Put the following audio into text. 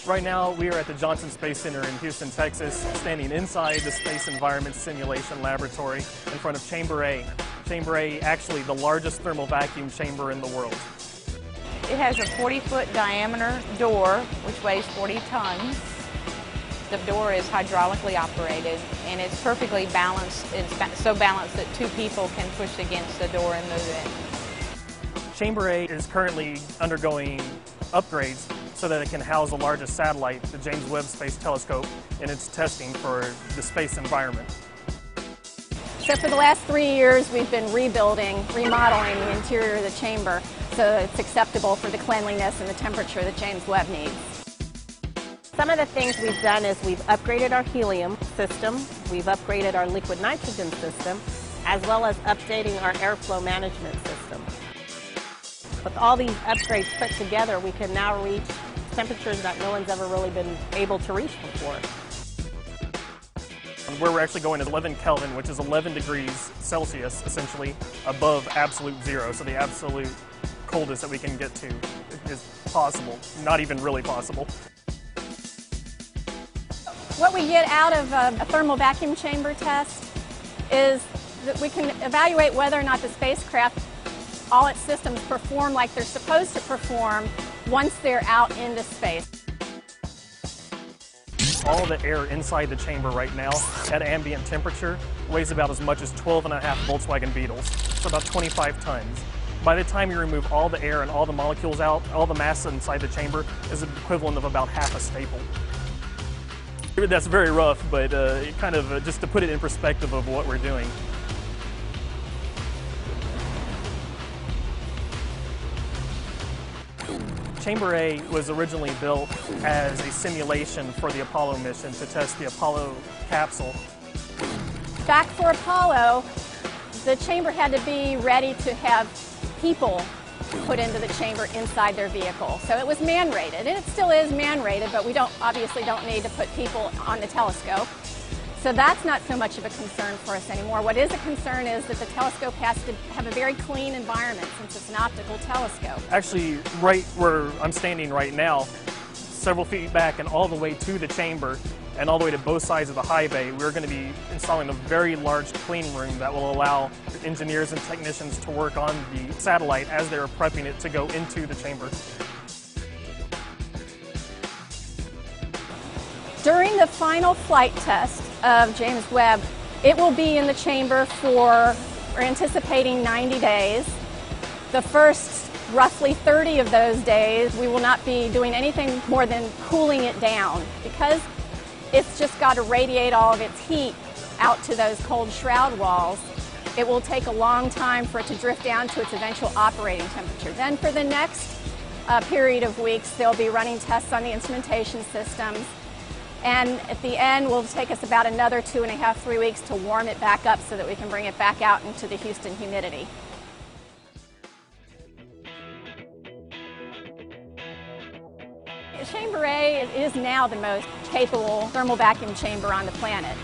Right now, we are at the Johnson Space Center in Houston, Texas, standing inside the Space Environment Simulation Laboratory in front of Chamber A. Chamber A, actually the largest thermal vacuum chamber in the world. It has a 40-foot diameter door, which weighs 40 tons. The door is hydraulically operated, and it's perfectly balanced. It's so balanced that two people can push against the door and move it. Chamber A is currently undergoing upgrades so that it can house the largest satellite, the James Webb Space Telescope, in its testing for the space environment. So for the last 3 years, we've been remodeling the interior of the chamber so it's acceptable for the cleanliness and the temperature that James Webb needs. Some of the things we've done is we've upgraded our helium system, we've upgraded our liquid nitrogen system, as well as updating our airflow management system. With all these upgrades put together, we can now reach temperatures that no one's ever really been able to reach before. Where we're actually going is 11 Kelvin, which is 11 degrees Celsius, essentially, above absolute zero. So the absolute coldest that we can get to is possible, not even really possible. What we get out of a thermal vacuum chamber test is that we can evaluate whether or not the spacecraft, all its systems perform like they're supposed to perform once they're out into space. All the air inside the chamber right now at ambient temperature weighs about as much as 12.5 Volkswagen Beetles, so about 25 tons. By the time you remove all the air and all the molecules out, all the mass inside the chamber is the equivalent of about half a staple. That's very rough, but kind of just to put it in perspective of what we're doing. Chamber A was originally built as a simulation for the Apollo mission to test the Apollo capsule. Back for Apollo, the chamber had to be ready to have people put into the chamber inside their vehicle. So it was man-rated, and it still is man-rated, but we obviously don't need to put people on the telescope. So that's not so much of a concern for us anymore. What is a concern is that the telescope has to have a very clean environment since it's an optical telescope. Actually, right where I'm standing right now, several feet back and all the way to the chamber and all the way to both sides of the high bay, we're going to be installing a very large clean room that will allow engineers and technicians to work on the satellite as they're prepping it to go into the chamber. During the final flight test of James Webb, it will be in the chamber for, we're anticipating 90 days. The first roughly 30 of those days, we will not be doing anything more than cooling it down because it's just got to radiate all of its heat out to those cold shroud walls. It will take a long time for it to drift down to its eventual operating temperature. Then for the next period of weeks, they'll be running tests on the instrumentation systems. And at the end, will take us about another 2.5, 3 weeks to warm it back up so that we can bring it back out into the Houston humidity. Chamber A is now the most capable thermal vacuum chamber on the planet.